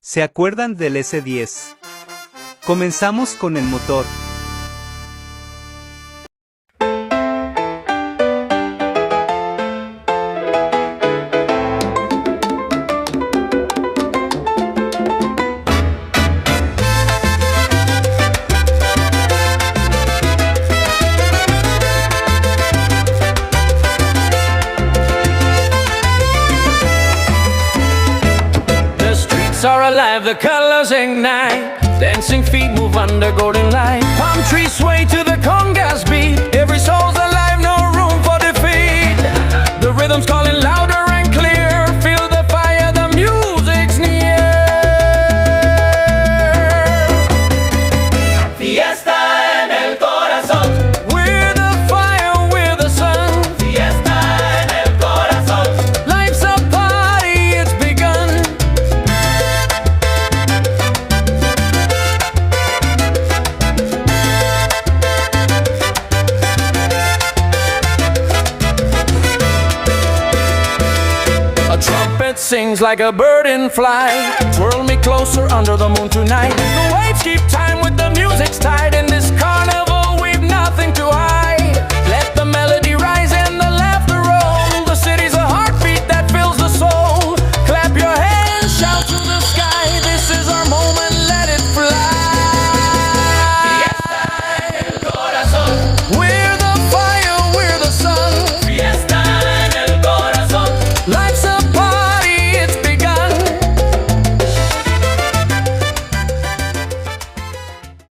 ¿Se acuerdan del S10? Comenzamos con el motor. Are alive, the colors ignite. Dancing feet move under golden light. Palm trees sway to the congas beat. Every soul's alive, no room for defeat. The rhythm's calling louder and clear. Feel the fire, the music's near. Fiesta en el corazón. We're the fire, we're the sun. Fiesta en el corazón. Life's a party, it's begun. A trumpet sings like a bird in flight. Twirl me closer under the moon tonight. The waves keep time with the music's tide in this carnival.